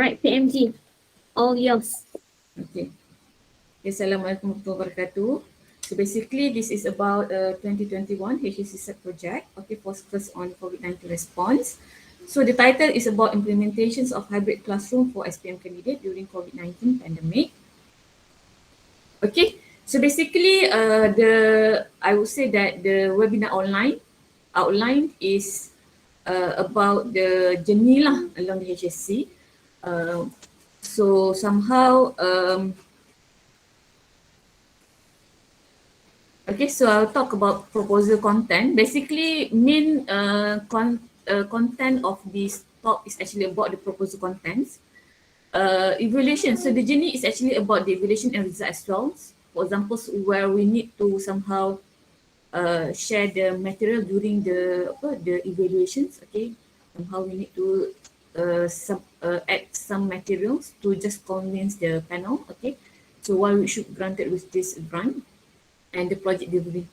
right, PMG, all yours. Okay. Assalamualaikum warahmatullahi wabarakatuh. So basically, this is about 2021 HAC project. Okay, focus on COVID-19 response. So the title is about implementations of hybrid classroom for SPM candidate during COVID-19 pandemic. Okay, so basically, I would say that the webinar outline is about the journey lah along the HSC. So somehow, okay, so I'll talk about proposal content. Basically, main content of this talk is actually about the proposal contents. Evaluation. So the journey is actually about the evaluation and result as well. For example, where we need to somehow share the material during the evaluations. Okay, somehow we need to add some materials to just convince the panel. Okay, so why we should granted with this grant and the project delivery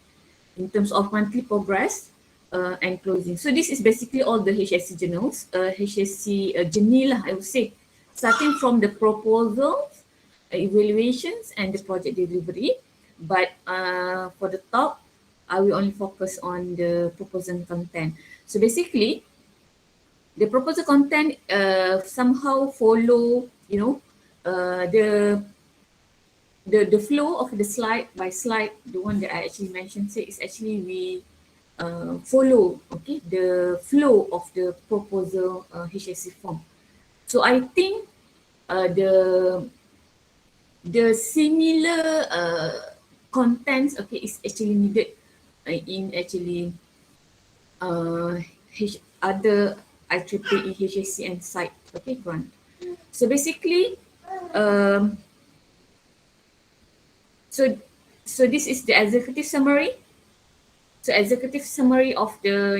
in terms of monthly progress and closing. So this is basically all the HSC journals, HSC journey lah, I would say, starting from the proposals, evaluations and the project delivery. But for the top, I will only focus on the proposal content. So basically, the proposal content somehow follow, the flow of the slide by slide, the one that I actually mentioned is actually we follow the flow of the proposal HSC form. So I think the similar contents is actually needed in actually other IEEE HSC and site grant. So basically so this is the executive summary. So executive summary of the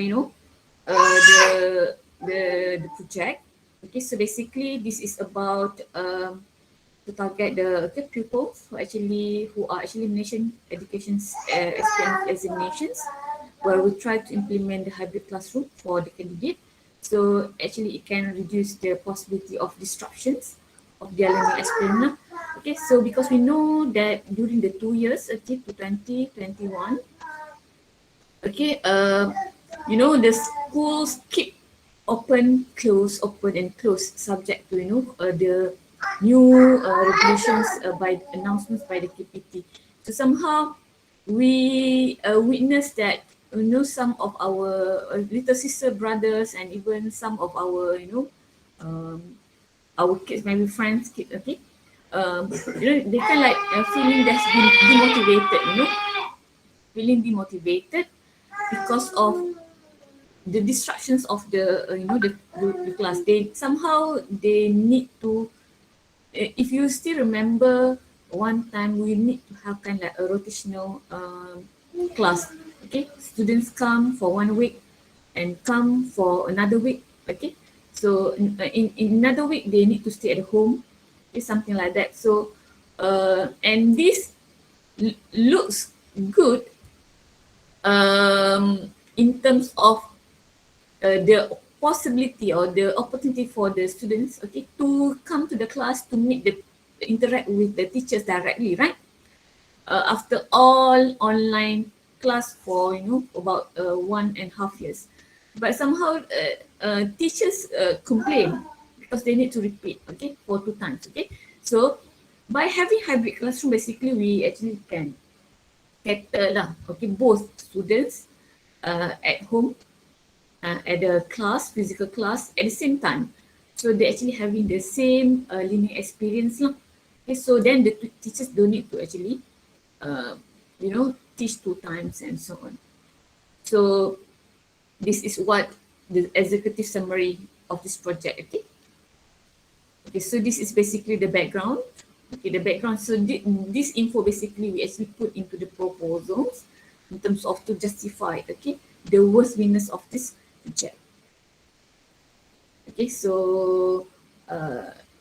the project. Okay, so basically this is about to target the pupils who are actually nation education SPM examinations, where we try to implement the hybrid classroom for the candidate. So actually it can reduce the possibility of disruptions of their learning experience. Okay, so because we know that during the 2 years, to 2021, the schools keep open, and close, subject to the new regulations by announcements by the KPT. So somehow we witness that some of our little sister brothers and even some of our our kids, maybe friends, kids, they kind of like feeling that's been demotivated, feeling demotivated because of the distractions of the the class. They need to, if you still remember one time, we need to have kind of like a rotational class. Okay, students come for 1 week and come for another week. Okay, so in another week they need to stay at home. It's something like that. So and this looks good in terms of the possibility or the opportunity for the students to come to the class to interact with the teachers directly, right? After all online class for about 1.5 years, but somehow teachers complain because they need to repeat for 2 times. So by having hybrid classroom, basically we actually can cater both students at home, at the class, physical class, at the same time. So they're actually having the same learning experience. So then the teachers don't need to actually, teach 2 times and so on. So this is what the executive summary of this project. Okay, so this is basically the background. The background. So this info basically we actually put into the proposals in terms of to justify the worthiness of this project. Okay, so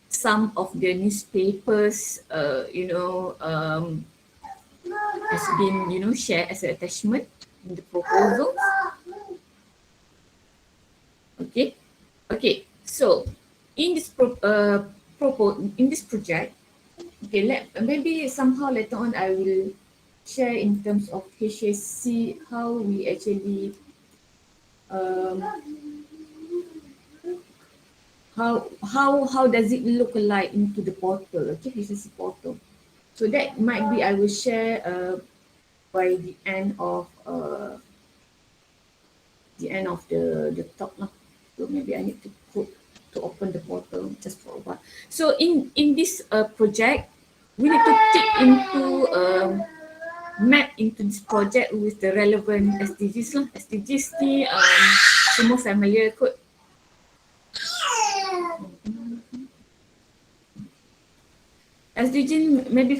some of the newspapers has been shared as an attachment in the proposals. Okay, so in this in this project, okay, maybe somehow later on I will share in terms of HAC how we actually um, how does it look like into the portal, okay, HAC portal. So that might be I will share by the end of the talk lah. So maybe I need to open the portal just for a while. So in this project, we need to tick into map into this project with the relevant SDGs lah. SDGs ni semua familiar kot. SDG maybe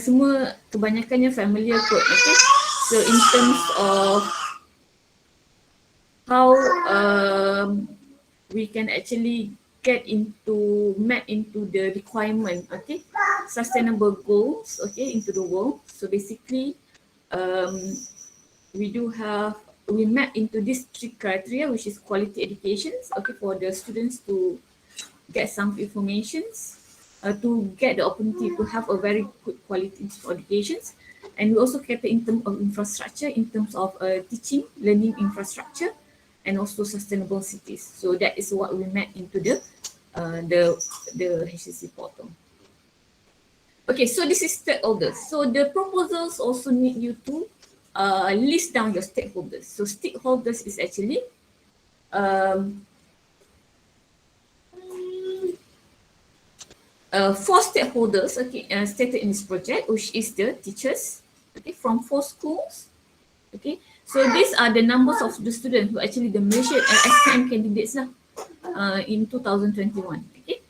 semua kebanyakannya familiar kot. Okay. So in terms of how we can actually map into the requirement, okay, sustainable goals, okay, into the world. So basically, we map into these 3 criteria, which is quality educations, okay, for the students to get some informations, to get the opportunity to have a very good quality educations. And we also cater in terms of infrastructure, in terms of teaching, learning infrastructure, and also sustainable cities. So that is what we map into the HAC portal. Okay, so this is stakeholders. So the proposals also need you to list down your stakeholders. So stakeholders is actually 4 stakeholders, okay, stated in this project, which is the teachers, okay, from 4 schools, okay. So these are the numbers of the students who actually the Malaysia SPM candidates lah, in 2021, okay.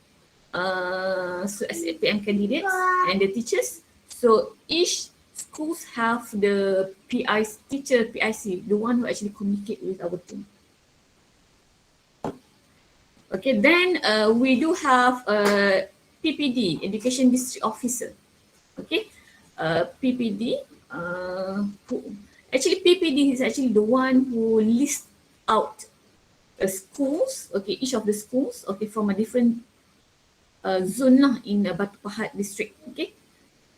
So SPM candidates and the teachers. So each schools have the teacher PIC, the one who actually communicate with our team. Okay, then we do have PPD, Education District Officer. Okay, PPD. Actually, PPD is actually the one who lists out schools. Okay, each of the schools. Okay, from a different zone lah in Batu Pahat district. Okay,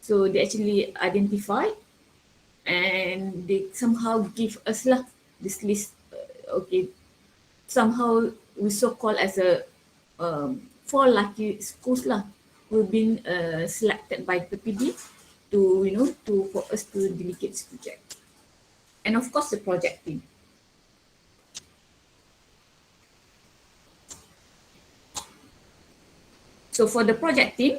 so they actually identify and they somehow give us lah this list. Okay, somehow we so called as a 4 lucky schools lah who've been selected by PPD to for us to delegate this project. And of course the project team. So for the project team,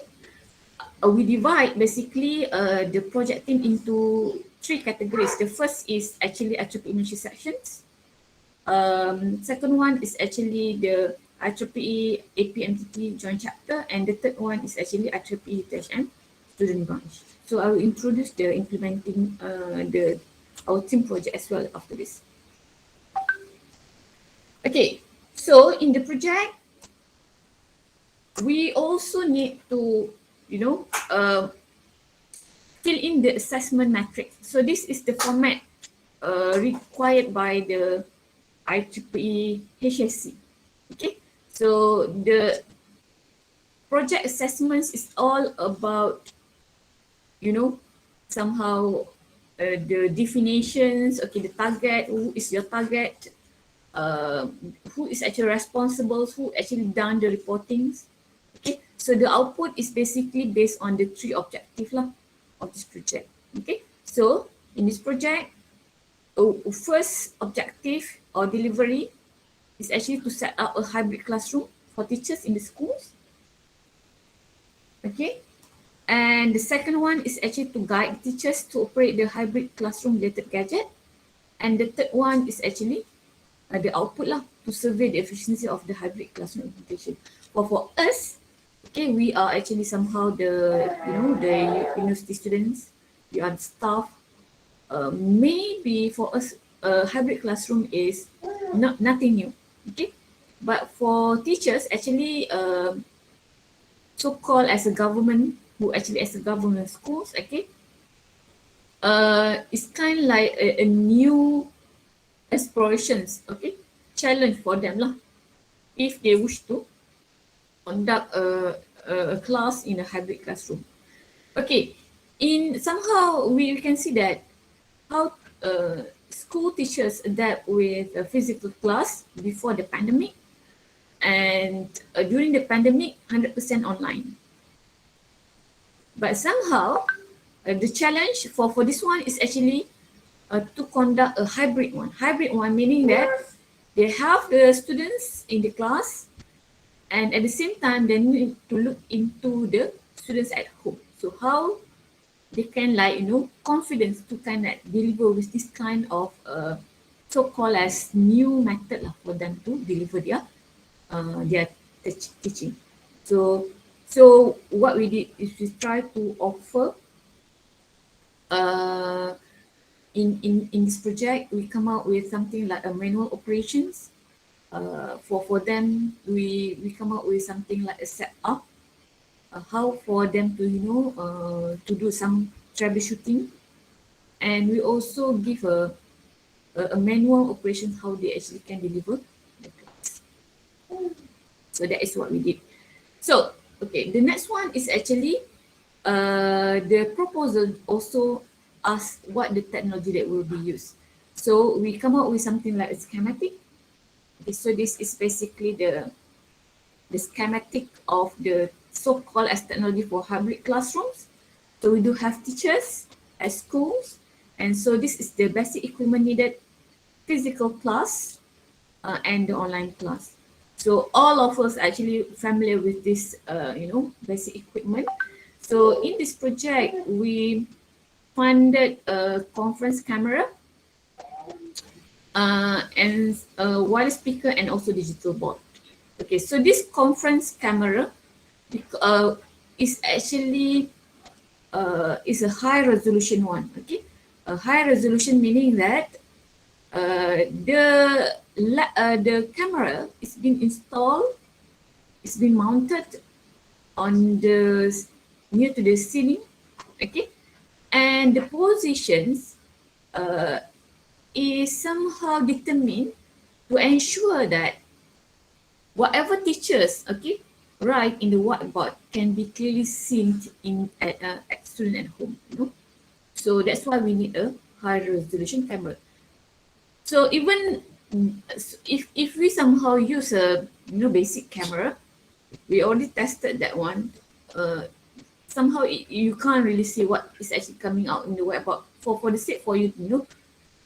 we divide basically the project team into 3 categories. The first is actually IEEE Malaysia sections. Second one is actually the IEEE APMTT joint chapter, and the third one is actually IEEE THM student branch. So I will introduce the implementing our team project as well after this. Okay, so in the project, we also need to, fill in the assessment matrix. So this is the format required by the IEEE HAC. Okay, so the project assessments is all about, somehow the definitions, okay, the target, who is your target, who is actually responsible, who actually done the reportings. Okay, so the output is basically based on the 3 objectives lah of this project. Okay, so in this project, first objective or delivery is actually to set up a hybrid classroom for teachers in the schools. Okay, and the second one is actually to guide teachers to operate the hybrid classroom related gadget. And the third one is actually the output lah to survey the efficiency of the hybrid classroom implementation. For us, okay, we are actually somehow the university students, we are the staff. Maybe for us, hybrid classroom is nothing new, okay. But for teachers, actually, so-called as a government, schools, okay, it's kind of like a new explorations, okay, challenge for them lah, if they wish to conduct a class in a hybrid classroom. Okay, in somehow we can see that how school teachers adapt with a physical class before the pandemic, and during the pandemic 100% online. But somehow the challenge for this one is actually to conduct a hybrid one meaning that they have the students in the class, and at the same time they need to look into the students at home. So how they can, like, confidence to kind of deliver with this kind of so-called as new method lah, for them to deliver their teaching. So what we did is we try to offer in this project, we come out with something like a manual operations. For them, we come out with something like a setup, how for them to to do some troubleshooting, and we also give a manual operation how they actually can deliver the class. So that is what we did. So okay, the next one is actually the proposal also asks what the technology that will be used. So we come up with something like a schematic. Okay, so this is basically the schematic of the so-called as technology for hybrid classrooms. So we do have teachers at schools, and so this is the basic equipment needed: physical class and the online class. So all of us actually familiar with this, basic equipment. So in this project, we funded a conference camera and a wireless speaker and also digital board. Okay, so this conference camera is actually is a high resolution one. Okay, a high resolution meaning that the camera is being installed, it's been mounted on the near to the ceiling. Okay, and the positions is somehow determined to ensure that whatever teachers write in the whiteboard can be clearly seen at student at home. So that's why we need a high resolution camera. So even if we somehow use a basic camera, we already tested that one. Somehow you can't really see what is actually coming out in the whiteboard. For the sake for you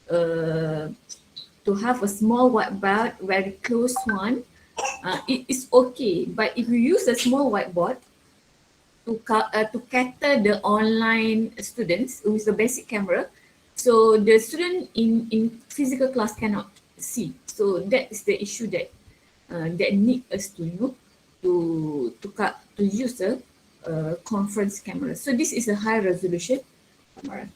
to have a small whiteboard, very close one, it is okay. But if you use a small whiteboard to cater the online students with the basic camera, so the student in physical class cannot see. So that is the issue that need us to use a conference camera. So this is a high resolution camera.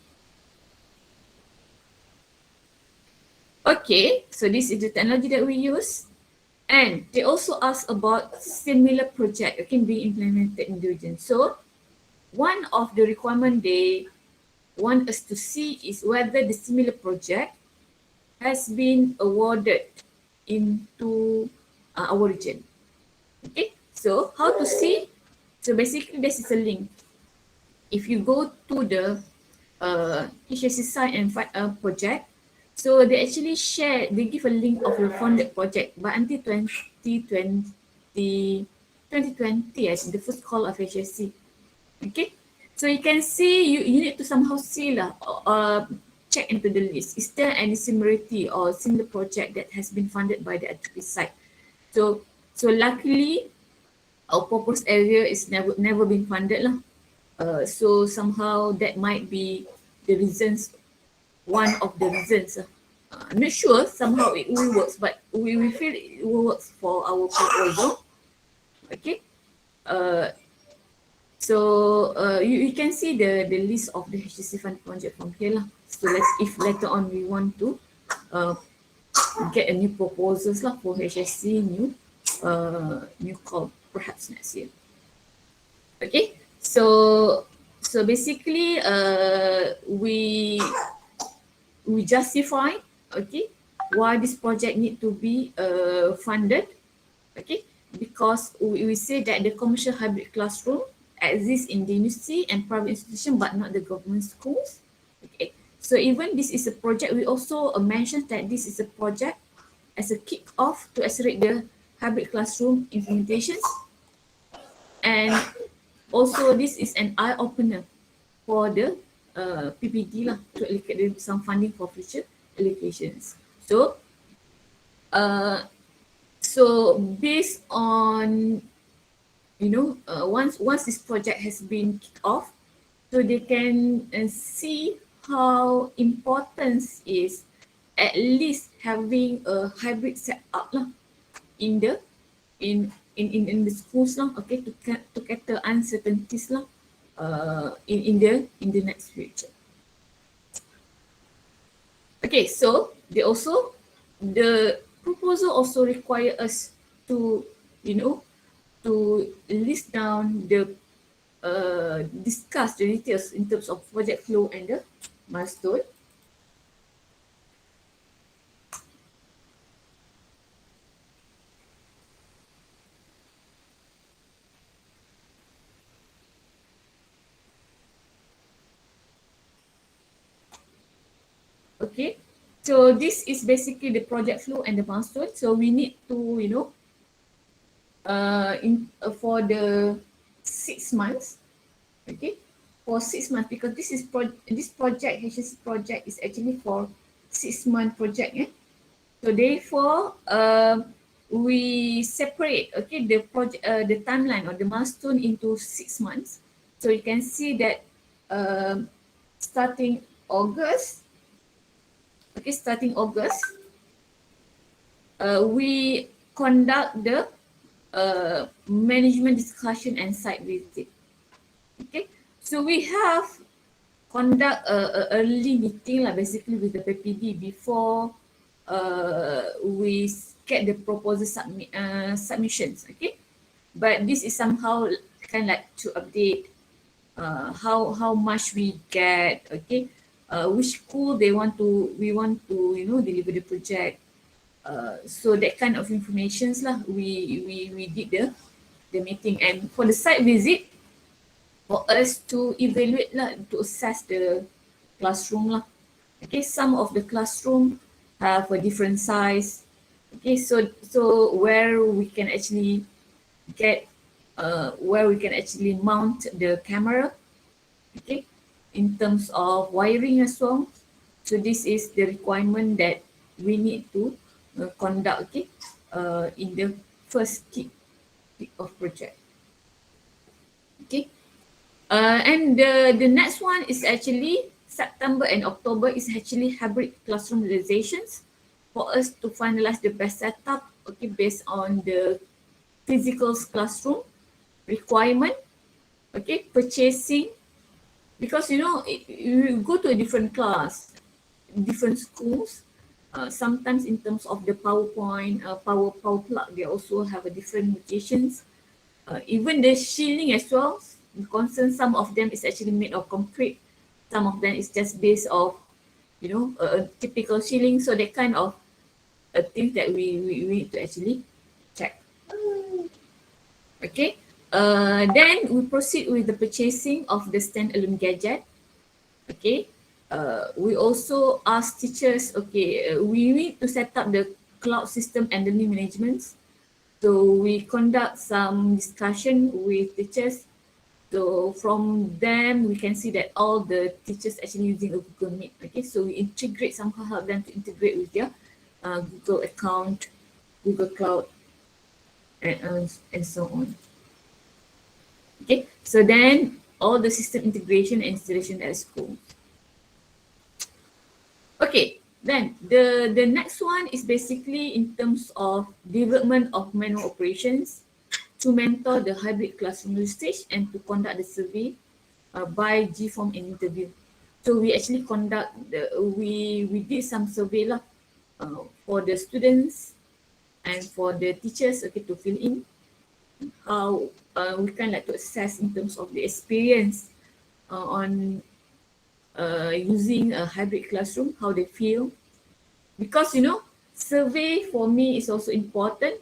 Okay, so this is the technology that we use. And they also ask about similar project being implemented in the region. So one of the requirement they want us to see is whether the similar project has been awarded into our region. Okay, so how to see? So basically this is a link. If you go to the HAC site and find a project, so they actually they give a link of the funded project, but until 2020, I think, the first call of HAC. Okay, so you can see, you need to somehow see check into the list. Is there any similarity or similar project that has been funded by the HAC site? So luckily, our proposed area is never been funded lah. So somehow that might be the reasons, one of the reasons. I'm not sure, somehow it will work, but we feel it will work for our proposal. Okay. So you can see the list of the HAC fund project from here lah. So if later on we want to get a new proposals lah for HAC new call perhaps next year. Okay. So basically we justify why this project need to be funded. Okay, because we say that the commercial hybrid classroom exists in the university and private institution, but not the government schools. Okay, so even this is a project, we also mentioned that this is a project as a kick-off to accelerate the hybrid classroom implementations, and also this is an eye-opener for the PPD lah, to allocate some funding for future allocations. So so based on, you know, once this project has been kicked off, so they can see how important is at least having a hybrid setup lah in the in the schools lah, okay, to cater uncertainties lah in the next future. Okay, so the proposal also require us to, you know, to list down the discuss the details in terms of project flow and the milestone. Okay, so this is basically the project flow and the milestone. So we need to, you know, for the 6 months, okay, for 6 months, because this is this project, HAC project, is actually for 6-month project. So therefore, we separate, okay, the project, the timeline or the milestone into 6 months. So you can see that starting August, okay, starting August, we conduct the management discussion and site visit. Okay, so we have conduct a early meeting lah, basically with the PPD before we get the proposal submissions. Okay, but this is somehow kind of like to update how much we get. Okay, which school we want to, you know, deliver the project. So that kind of informations lah, we did the meeting. And for the site visit, for us to evaluate lah, to assess the classroom lah. Okay, some of the classroom have a different size. Okay, so where we can actually get where we can actually mount the camera, okay, in terms of wiring as well. So this is the requirement that we need to conduct, okay, in the first kick of project. Okay, and the next one is actually September and October is actually hybrid classroom realizations for us to finalize the best setup, okay, based on the physical classroom requirement, okay, purchasing, because you know you go to a different class, different schools, sometimes in terms of the PowerPoint, power plug, they also have a different locations. Even the shielding as well, the concern, some of them is actually made of concrete, some of them is just based off, you know, a typical shielding. So that kind of things that we need to actually check. Okay, then we proceed with the purchasing of the standalone gadget. Okay, we also ask teachers, okay, we need to set up the cloud system and learning management. So we conduct some discussion with teachers. So from them, we can see that all the teachers actually using a Google Meet. Okay, so we integrate, somehow help them to integrate with their Google account, Google Cloud, and so on. Okay, so then all the system integration and installation at school. Okay, then the next one is basically in terms of development of manual operations to mentor the hybrid classroom usage and to conduct the survey by G-form and interview. So we actually conduct we did some survey lah for the students and for the teachers, okay, to fill in how we can like to assess in terms of the experience on using a hybrid classroom, how they feel. Because you know, survey for me is also important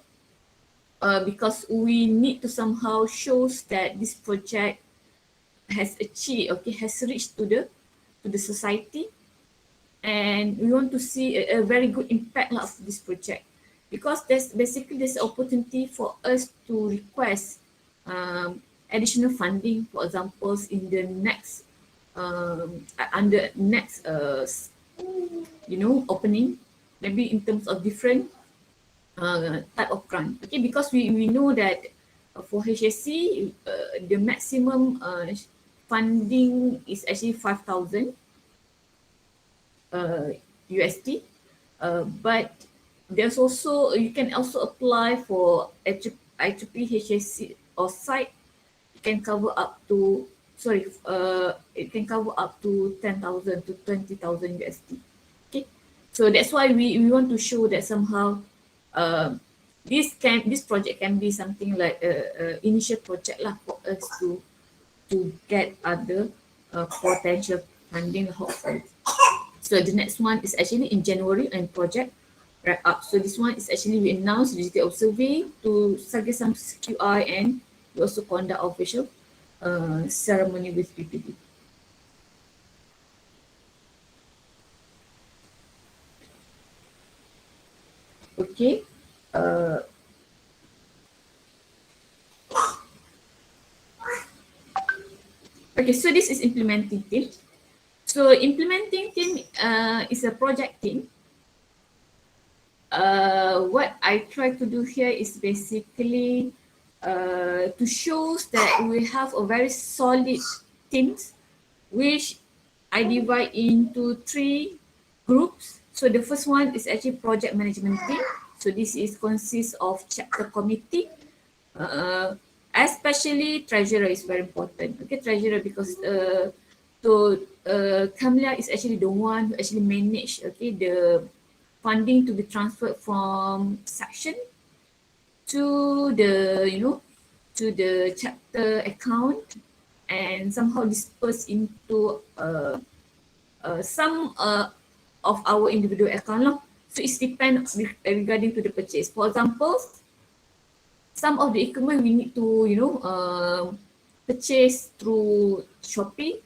because we need to somehow shows that this project has achieved, has reached to the society, and we want to see a very good impact of this project, because there's opportunity for us to request additional funding, for example, in the next under next opening, maybe in terms of different type of grant. Okay, because we know that for HAC the maximum funding is actually 5,000 USD, but there's also, you can also apply for IEEE HAC or site. It can cover up to it can cover up to 10,000 to 20,000 USD. Okay, so that's why we want to show that somehow this project can be something like a initial project lah for us to get other potential funding, hopefully. So the next one is actually in January, and project wrap up. So this one is actually we announced digital survey to target some QI, and we also conduct official ceremony with PPD. Okay. Okay, so this is implementing team. So implementing team is a project team. What I try to do here is basically to show that we have a very solid teams, which I divide into 3 groups. So the first one is actually project management team. So this is consists of chapter committee, especially treasurer is very important. Okay, treasurer, because Kamila is actually the one who actually manage the funding to be transferred from section to the to the chapter account, and somehow dispersed into some of our individual account. So it depends regarding to the purchase. For example, some of the equipment we need to purchase through Shopee.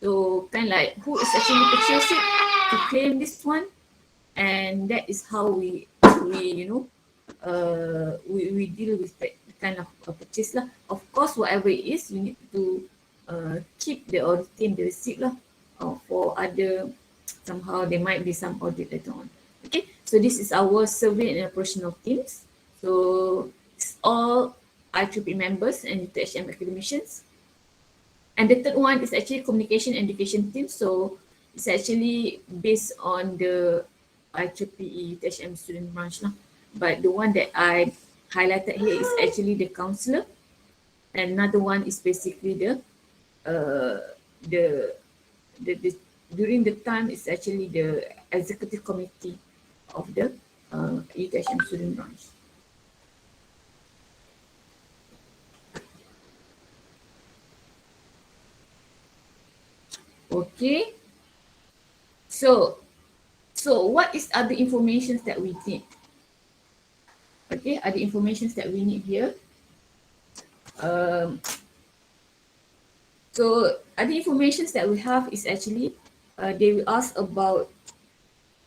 So kind of like who is actually purchase it to claim this one, and that is how we deal with that kind of purchase lah. Of course, whatever it is, you need to keep the or retain the receipt lah. For other, somehow there might be some audit later on. Okay, so this is our survey and operational teams. So it's all IEEE members and UTHM academicians. And the third one is actually communication and education team. So it's actually based on the IEEE UTHM student branch lah. But the one that I highlighted here is actually the counselor, and another one is basically the during the time is actually the executive committee of the UTHM student branch. Okay, so what is other informations that we need? Okay, other informations that we need here. So other informations that we have is actually they will ask about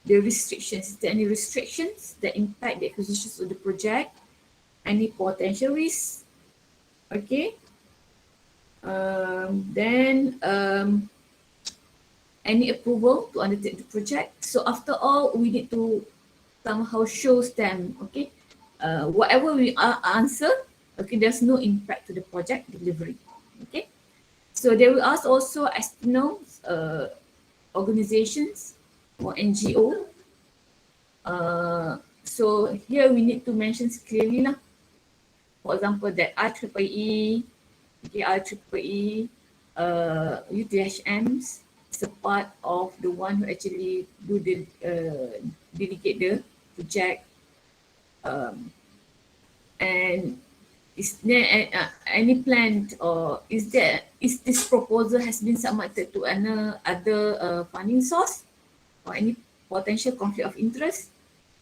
the restrictions. Is there any restrictions that impact the acquisitions of the project? Any potential risks? Okay. Then any approval to undertake the project. So after all, we need to somehow shows them, okay, whatever we answer, okay, there's no impact to the project delivery. Okay, so they will ask also external organizations or NGO. So here we need to mention clearly lah. For example, that IEEE, okay, IEEE, UTHMs is a part of the one who actually do the delegate the project. And is there any plan, or is this proposal has been submitted to other funding source, or any potential conflict of interest?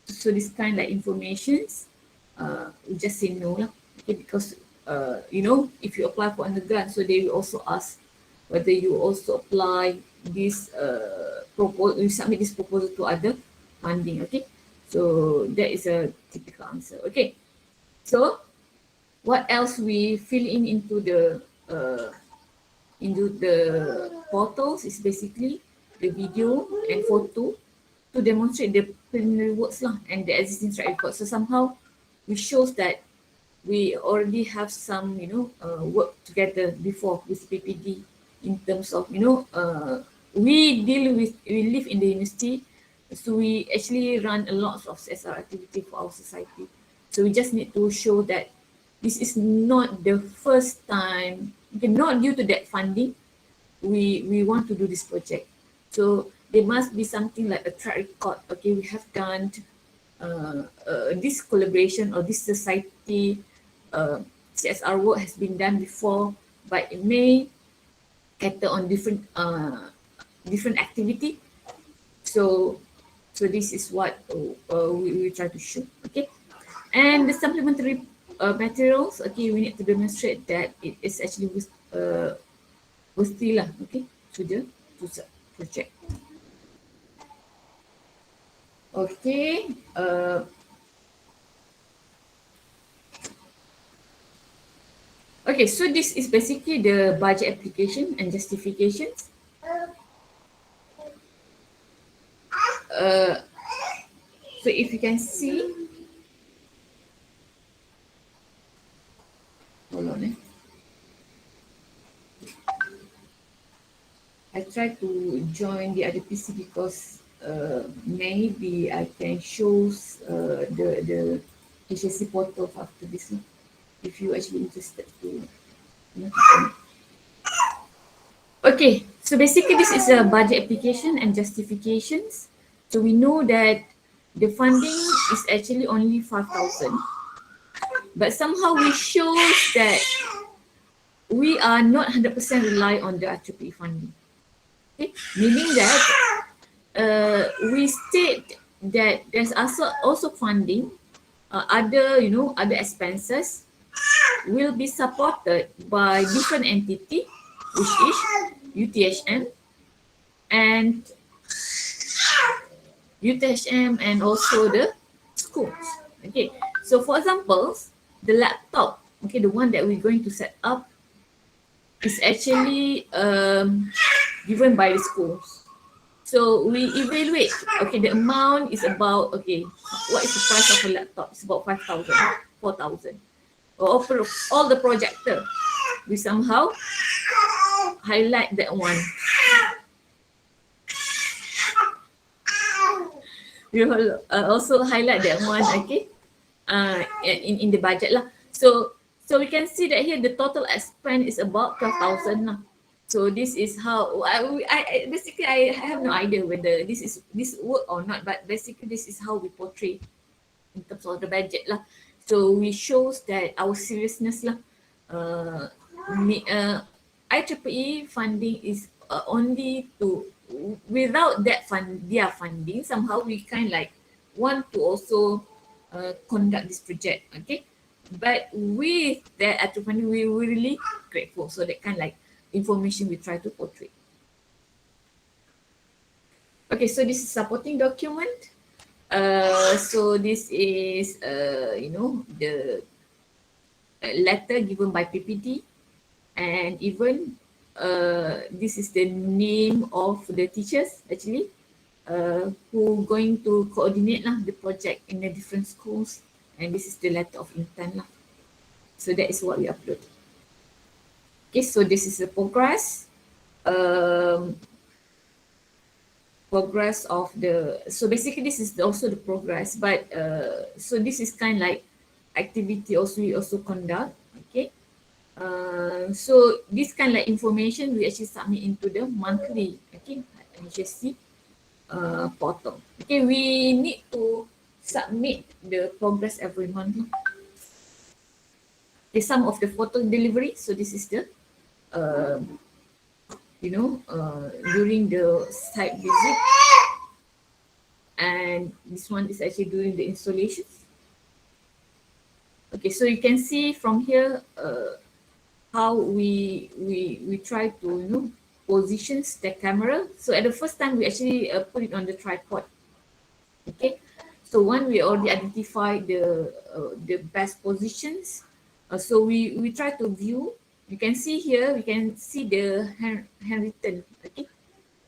So this kind of informations we just say no lah. Okay, because you know, if you apply for undergrad, so they will also ask whether you also apply this you submit this proposal to other funding. Okay, so that is a typical answer. Okay, so what else we fill in into the portals is basically the video and photo to demonstrate the preliminary works lah and the existing track record. So somehow we shows that we already have some, you know, work together before with PPD in terms of, you know, we live in the university, so we actually run a lot of CSR activity for our society. So we just need to show that this is not the first time, okay, not due to that funding, we want to do this project. So there must be something like a track record. Okay, we have done this collaboration or this society CSR work has been done before, but it may cater on different activity. So this is what we try to show. Okay, and the supplementary materials. Okay, we need to demonstrate that it is actually worthy lah. Okay, to the project. Okay. Okay, so this is basically the budget application and justifications. So if you can see, hold on. I try to join the other PC because maybe I can show the HAC portal after this. If you actually interested to. Okay, so basically this is a budget application and justifications. So we know that the funding is actually only 5,000, but somehow we show that we are not 100% rely on the IEEE funding. Okay, meaning that we state that there's also funding, other expenses will be supported by different entity, which is UTHM and also the schools. Okay, so for example, the laptop, okay, the one that we're going to set up is actually given by the schools. So we evaluate, okay, the amount is about, okay, what is the price of a laptop? It's about 5,000, 4,000. All the projector, we somehow highlight that one. We will also highlight that one, okay, in the budget lah. So we can see that here the total expense is about 12,000 lah. So this is how I basically I have no idea whether this work or not, but basically this is how we portray in terms of the budget lah. So we shows that our seriousness lah. IEEE funding is only to, without that their funding, somehow we kind like want to also conduct this project, okay? But with that IEEE funding, we were really grateful. So that kind of like information we try to portray. Okay, so this is supporting document. So this is the letter given by PPD, and even this is the name of the teachers actually who going to coordinate lah the project in the different schools, and this is the letter of intent lah. So that is what we upload. Okay, so this is the progress. Progress of the, so basically this is also the progress, but so this is kind of like activity also we also conduct, okay. So this kind of like information we actually submit into the monthly, okay, HSC portal. Okay, we need to submit the progress every month. Okay, some of the photo delivery, so this is the during the site visit, and this one is actually during the installations. Okay, so you can see from here how we try to positions the camera. So at the first time we actually put it on the tripod. Okay, so one we already identify the best positions. So we try to view. You can see here, we can see the handwritten, okay,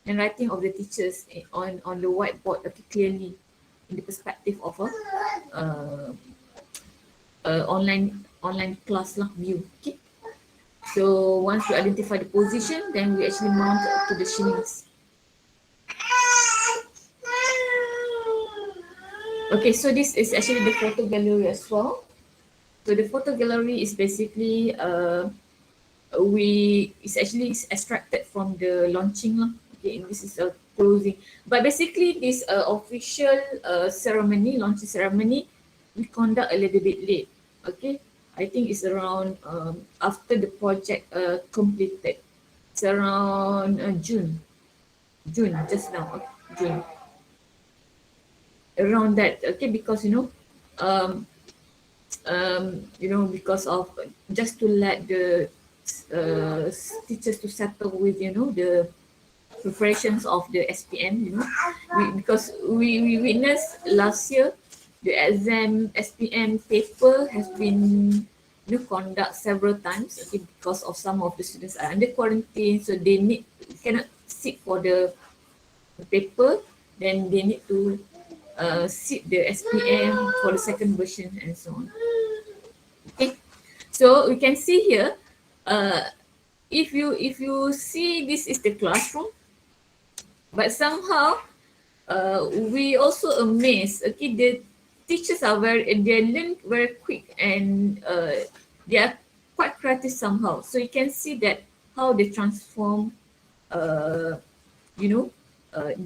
handwriting of the teachers on the whiteboard, okay, clearly in the perspective of a uh, online class lah view. Okay, so once we identify the position, then we actually mount to the shillings. Okay, so this is actually the photo gallery as well. So the photo gallery is basically it's actually extracted from the launching lah. Okay, and this is a closing. But basically this official ceremony, launching ceremony, we conduct a little bit late. Okay, I think it's around after the project completed. It's around June, just now, okay, June. Around that, okay, because because of just to let the teachers to settle with the preparations of the SPM, because we witnessed last year the exam SPM paper has been conduct several times, okay, because of some of the students are under quarantine, so they cannot sit for the paper, then they need to sit the SPM for the second version and so on. Okay, so we can see here, if you see, this is the classroom, but somehow we also amazed. Okay, the teachers are they learn very quick, and they are quite creative somehow. So you can see that how they transform, the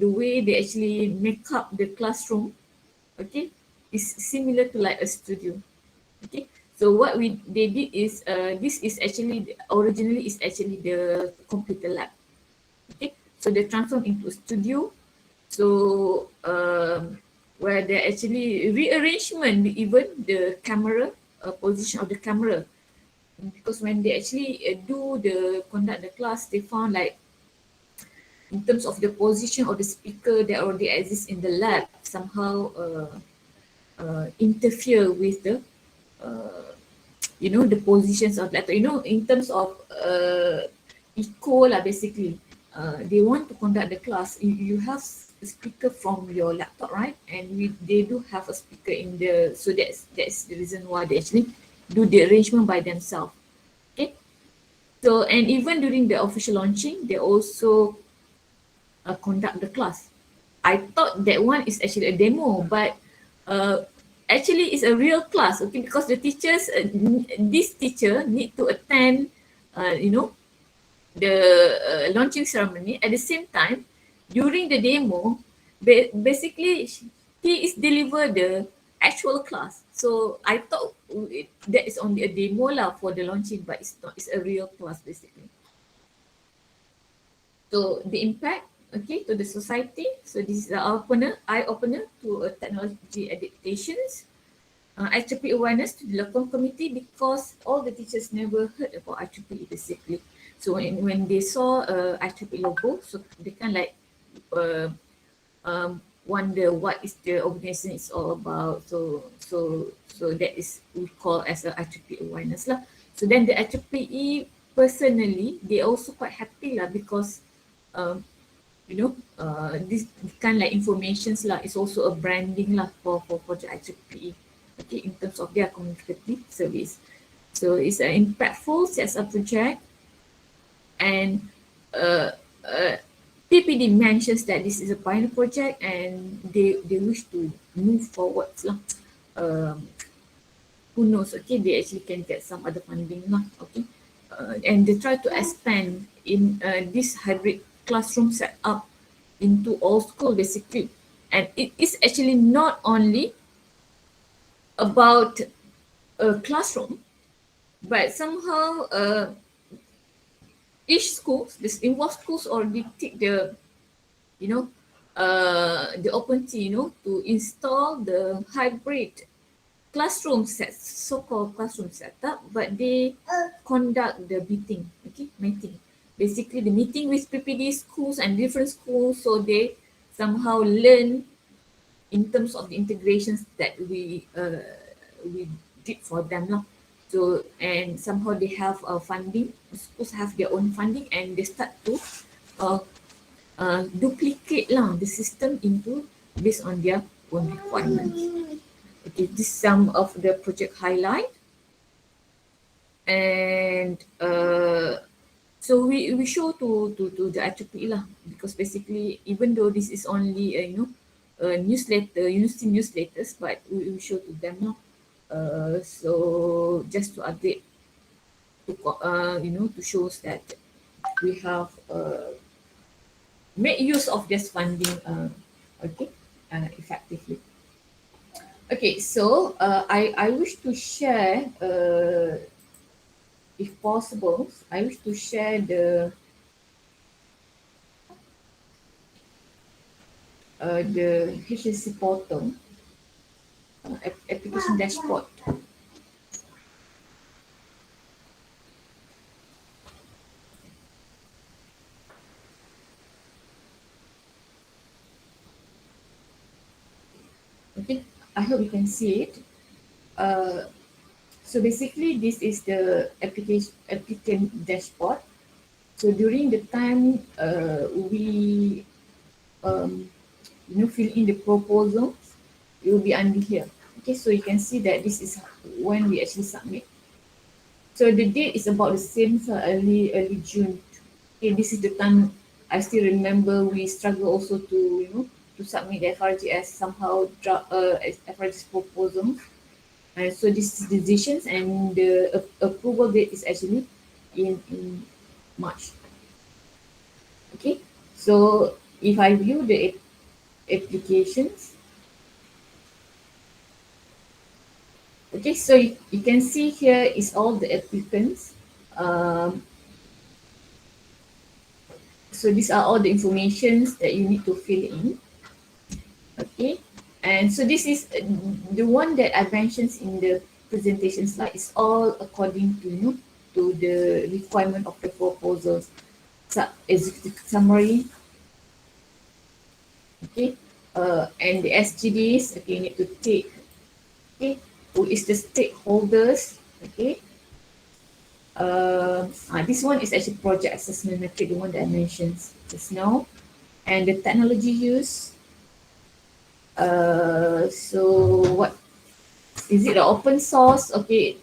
way they actually make up the classroom. Okay, is similar to like a studio. Okay, so what they did is this is actually originally is actually the computer lab. Okay, so they transform into a studio. So where they actually rearrangement even the camera position of the camera, because when they actually conduct the class, they found like in terms of the position of the speaker that already exists in the lab somehow interfere with the the positions of laptop, in terms of echo lah, basically. They want to conduct the class, you have a speaker from your laptop, right? And they do have a speaker in the, so that's the reason why they actually do the arrangement by themselves. Okay, so and even during the official launching, they also conduct the class. I thought that one is actually a demo, but actually it's a real class, okay, because the teachers, this teacher need to attend, the launching ceremony. At the same time, during the demo, basically he is deliver the actual class. So I thought that is only a demo lah for the launching, but it's not. It's a real class basically. So the impact, okay, to the society. So this is our eye opener to technology adaptations. IEEE awareness to the local community, because all the teachers never heard about IEEE basically. So when they saw IEEE logo, so they kind of like wonder what is the organization is all about. So that is we call as a IEEE awareness lah. So then the IEEE personally, they also quite happy lah, because this kind of like informations lah is also a branding lah for the IEEE, okay, in terms of their community service. So it's an impactful CSR project, and PPD mentions that this is a pioneer project and they wish to move forwards lah. Who knows, okay, they actually can get some other funding lah, okay, and they try to expand in this hybrid classroom setup into all school basically. And it is actually not only about a classroom, but somehow each school, this involved schools already take the the opportunity to install the hybrid classroom set, so-called classroom setup, but they conduct the meeting. Basically, the meeting with PPD schools and different schools, so they somehow learn in terms of the integrations that we did for them lah. So and somehow they have funding. Schools have their own funding, and they start to uh, duplicate lah the system into based on their own requirements. Okay, this is some of the project highlight, and so we show to the IEEE lah, because basically even though this is only a newsletter, university newsletters, but we show to them lah. So just to update, to show that we have made use of this funding, okay, effectively. Okay, so I wish to share, if possible, I wish to share the HAC portal application dashboard. Okay, I hope you can see it. So basically, this is the applicant dashboard. So during the time we fill in the proposals, it will be under here. Okay, so you can see that this is when we actually submit. So the date is about the same, so early June. Okay, this is the time I still remember we struggle also to submit the FRGS somehow FRGS proposal. And so this is decisions, and the approval date is actually in March. Okay, so if I view the applications, okay, so you can see here is all the applicants. So these are all the informations that you need to fill in. Okay, and so this is the one that I mentioned in the presentation slide. Is all according to to the requirement of the proposals. Executive summary. Okay, and the SGDs. Okay, you need to take. Okay, who is the stakeholders? Okay. This one is actually project assessment method, the one that I mentioned just now, and the technology use. So what is it? The open source? Okay.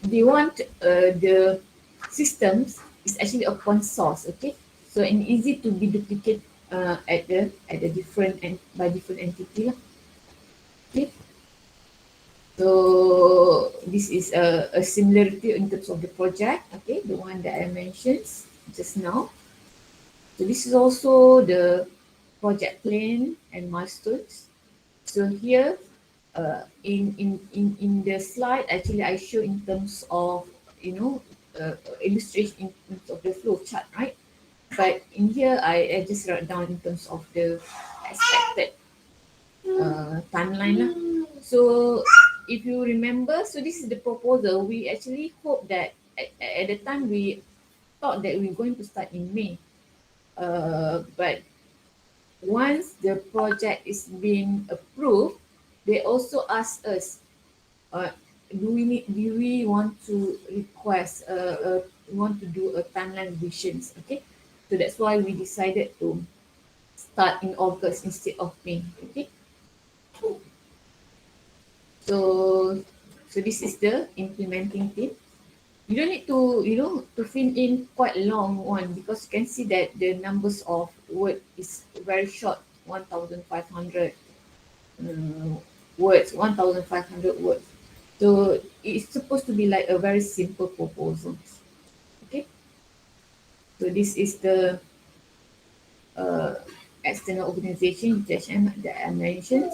They want the systems is actually open source. Okay. So and easy to be duplicated at the different and by different entity lah. Okay. So this is a similarity in terms of the project, okay, the one that I mentioned just now. So this is also the project plan and milestones. So here, in the slide, actually I show in terms of illustration in terms of the flow chart, right? But in here, I just write down in terms of the expected timeline lah. So if you remember, so this is the proposal. We actually hope that at the time we thought that we're going to start in May. But once the project is being approved, they also ask us, do we want to request, want to do a timeline revisions? Okay, so that's why we decided to start in August instead of May. Okay. So this is the implementing team. You don't need to fill in quite a long one, because you can see that the numbers of word is very short, 1,500 words, 1,500 words. So it's supposed to be like a very simple proposal. Okay. So this is the external organization that I mentioned,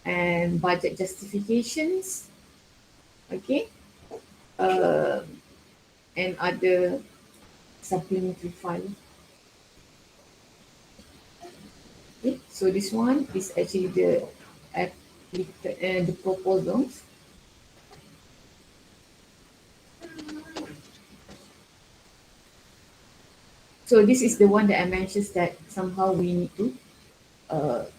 and budget justifications. Okay. And other supplementary file. Okay, so this one is actually the proposals. So this is the one that I mentioned that somehow we need to uh,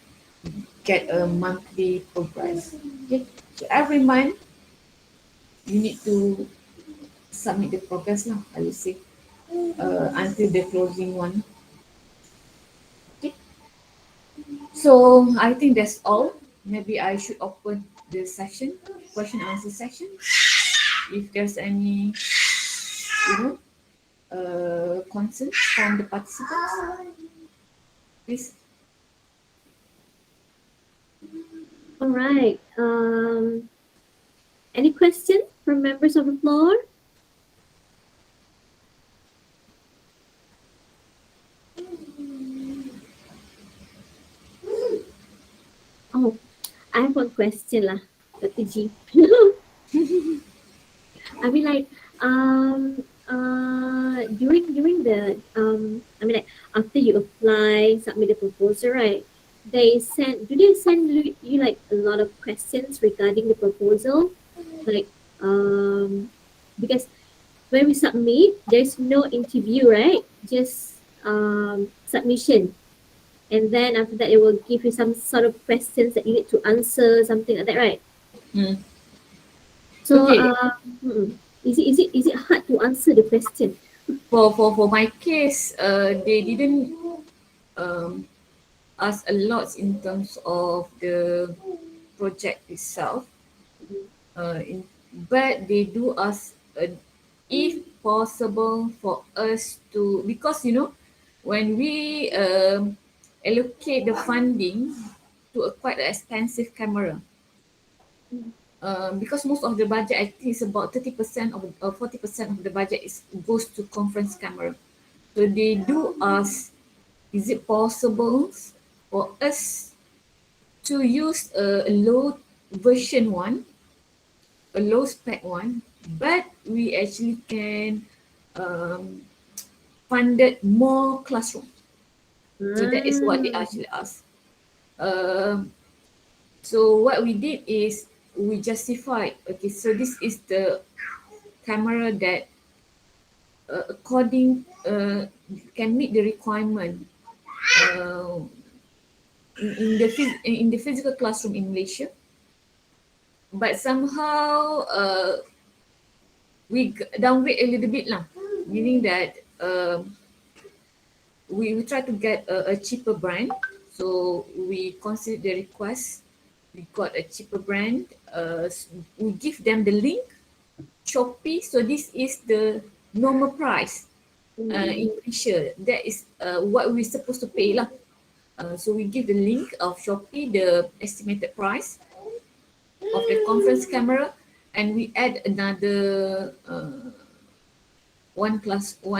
get a monthly progress. Okay, so every month you need to submit the progress now, I would say, until the closing one. Okay, so I think that's all. Maybe I should open the session, question and answer session. If there's any, concerns from the participants, please. All right. Any questions from members of the floor? Oh, I have one question lah, Dr. G. I mean, like, during the I mean, like, after you apply, submit the proposal, right? Do they send you like a lot of questions regarding the proposal, like, because when we submit, there's no interview, right? Just submission, and then after that, it will give you some sort of questions that you need to answer, something like that, right? Mm. So, Okay. is it hard to answer the question? For my case, they didn't um, ask a lot in terms of the project itself. But they do ask if possible for us to, because when we allocate the funding to a quite expensive camera, because most of the budget, I think it's about 30% of 40% of the budget goes to conference camera. So they do ask, is it possible for us to use a low version one, a low spec one, but we actually can um, funded more classroom. So that is what they actually asked. Um, so what we did is we justified, okay, so this is the camera that according can meet the requirement uh, in the physical classroom in Malaysia, but somehow we downgrade a little bit lah, meaning that we try to get a cheaper brand. So we consider the request. We got a cheaper brand. We give them the link, Shopee. So this is the normal price in Malaysia. That is what we're supposed to pay lah. So we give the link of Shopee, the estimated price of the conference camera, and we add another one school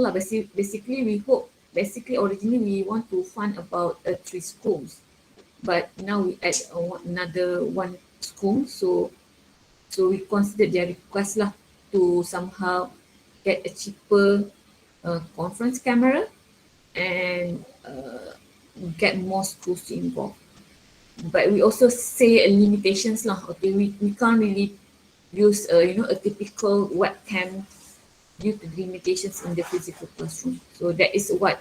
lah. Basically, we hope. Basically, originally we want to fund about 3 schools, but now we add another one school. So we consider their request lah to somehow get a cheaper conference camera and get more schools to involve. But we also say limitations lah. Okay, we can't really use a typical webcam due to the limitations in the physical classroom. So that is what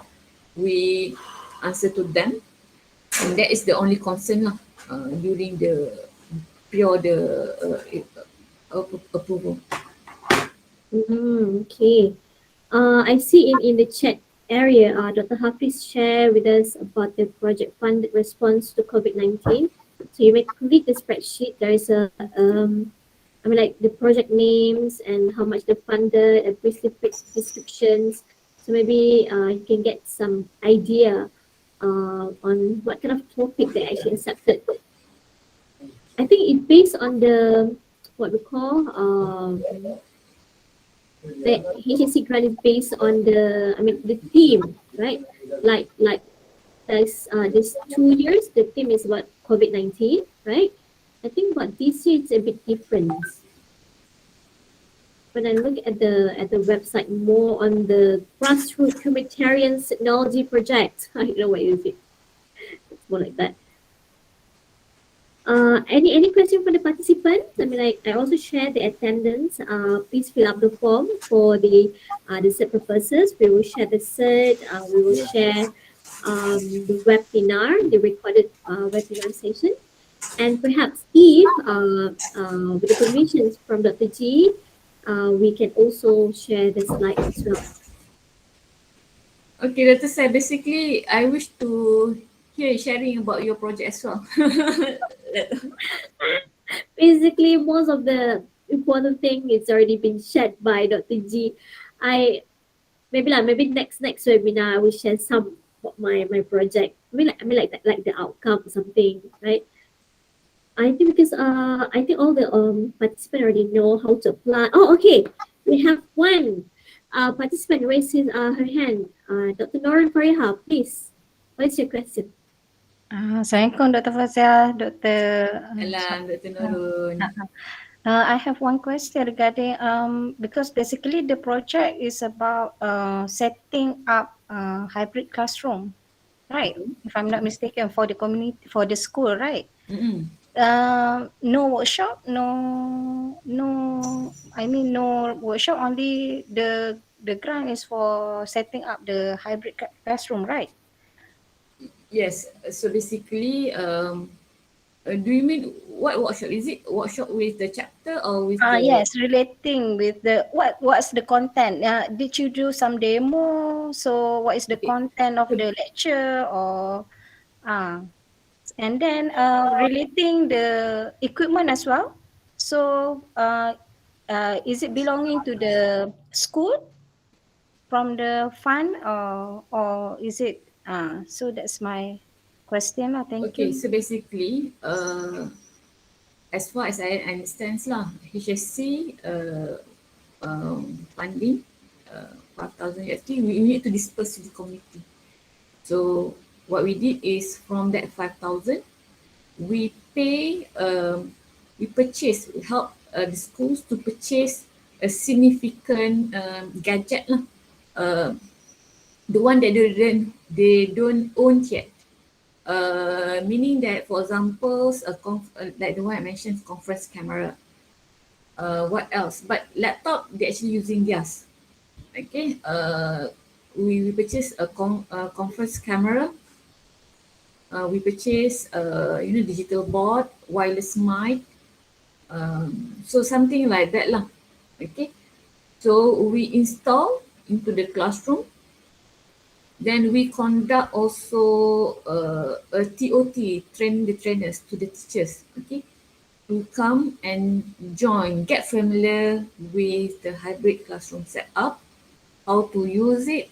we answer to them, and that is the only concern lah during the approval. Okay. I see in the chat area, Dr. Hafiz share with us about the project funded response to COVID-19. So you may click the spreadsheet. There is a I mean, like the project names and how much they funded, and brief descriptions. So maybe you can get some idea on what kind of topic they actually accepted. I think it's based on the what we call the HAC grant is based on the theme, right? Like there's this 2 years, the theme is about COVID-19, right? I think what this year it's a bit different. When I look at the website more on the grassroots humanitarian technology project, I don't know what is it. It's more like that. Any question for the participants? I mean, I also share the attendance. Please fill up the form for the cert purposes. We will share the cert. We will share the webinar, the recorded webinar session. And perhaps if, with the permissions from Dr. G, we can also share the slides as well. Okay, Dr. Sai, basically, I wish to hear you sharing about your project as well. Basically, most of the important thing is already been shared by Dr. G. Maybe next webinar I will share some of my project. Like the outcome or something, right? I think because I think all the participants already know how to apply. Oh, okay. We have one participant raising her hand. Dr. Noran Fariha, please. What is your question? Assalamualaikum Dr. Fauziah, Dr. Alam, Dr. Nurul. I have one question regarding because basically the project is about setting up hybrid classroom, right? If I'm not mistaken, for the community, for the school, right? No workshop, no workshop. Only the grant is for setting up the hybrid classroom, right? Yes, so basically, do you mean what workshop? Is it workshop with the chapter or with the... Yes, relating with the what's the content? Did you do some demo? So what is the content of the lecture or and then relating the equipment as well. So is it belonging to the school from the fund or is it so that's my question. Thank Okay, you. so basically, as far as I understand lah, HSC funding 5,000 USD, we need to disperse to the community. So what we did is from that 5,000, we help the schools to purchase a significant gadget lah, the one that they don't own yet. Meaning that, for example, like the one I mentioned, conference camera. What else? But laptop, they're actually using theirs. Okay. We purchased a conference camera. We purchased, digital board, wireless mic. So something like that lah. Okay. So we install into the classroom. Then we conduct also a TOT, train the trainers to the teachers, okay, to come and get familiar with the hybrid classroom setup, how to use it,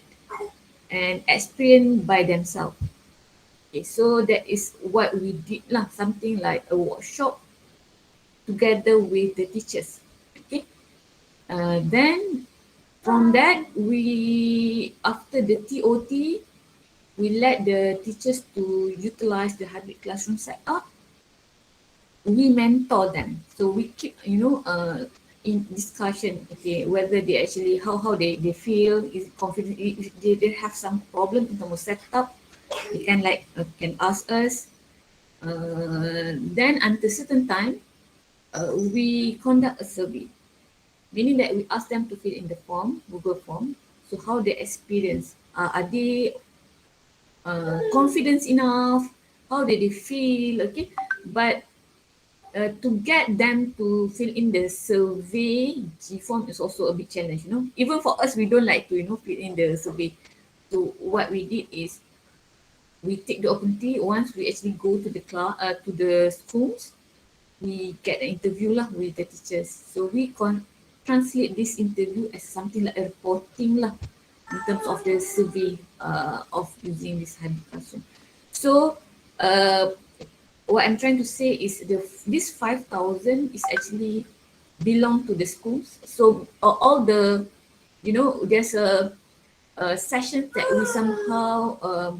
and experience by themselves. Okay, so that is what we did lah, something like a workshop together with the teachers. Okay, then from that, after the TOT, we let the teachers to utilize the hybrid classroom setup. We mentor them. So we keep, in discussion, okay, whether they actually, how they feel, is confident, if they have some problem in terms of setup, they can ask us. Then until certain time, we conduct a survey. Meaning that we ask them to fill in the form, Google form. So how they experience, are they confidence enough? How did they feel? Okay, but to get them to fill in the survey G form is also a big challenge. Even for us, we don't like to fill in the survey. So what we did is we take the opportunity once we actually go to the class, to the schools, we get an interview lah with the teachers. So we translate this interview as something like a reporting lah, in terms of the survey of using this hybrid classroom. So what I'm trying to say is this 5,000 is actually belong to the schools. So all the, there's a session that we somehow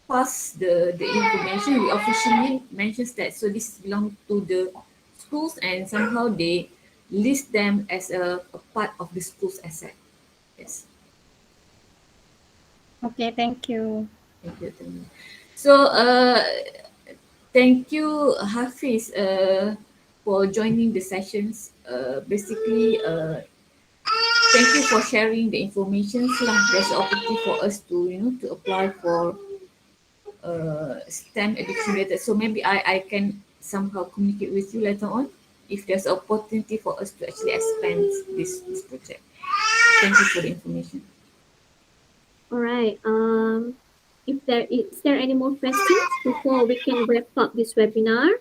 pass the information. We officially mentions that, so this belong to the schools, and somehow they list them as a part of the school's asset. Yes. Okay, thank you. Thank you. So Thank you, Hafiz, for joining the sessions. Thank you for sharing the information. There's an opportunity for us to, to apply for STEM education related. So maybe I can somehow communicate with you later on if there's an opportunity for us to actually expand this project. Thank you for the information. All right. If there any more questions before we can wrap up this webinar?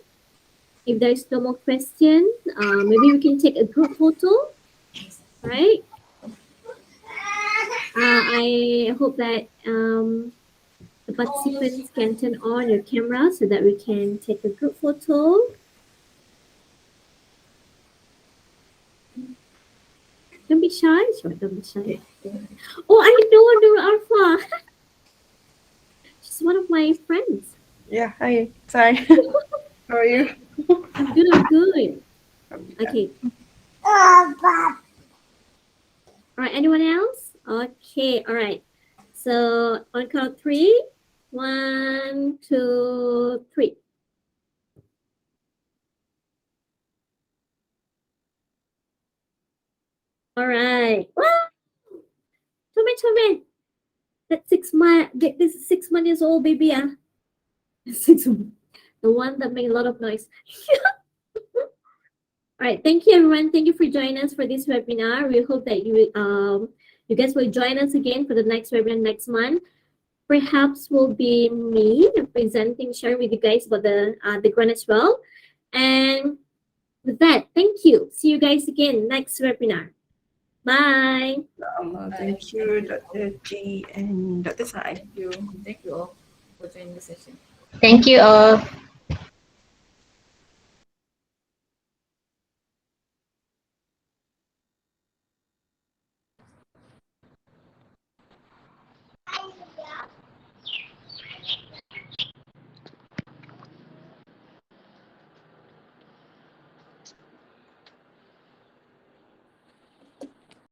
If there is no more question, maybe we can take a group photo, right? I hope that the participants can turn on your camera so that we can take a group photo. Don't be shy. Sure, don't be shy. Oh, I know Nur Arfa. She's one of my friends. Yeah, hi. Sorry. How are you? I'm good. Okay. All right, anyone else? Okay, all right. So on count of 3, 1, 2, 3. All right. Wow! Toman. That's 6 months. This is 6 months old baby. 6 months. The one that made a lot of noise. All right. Thank you, everyone. Thank you for joining us for this webinar. We hope that you guys will join us again for the next webinar next month. Perhaps will be me presenting, sharing with you guys about the grant as well. And with that, thank you. See you guys again next webinar. Bye. Thank you, Dr. G and Dr. Sai. Thank you all for joining the session. Thank you all.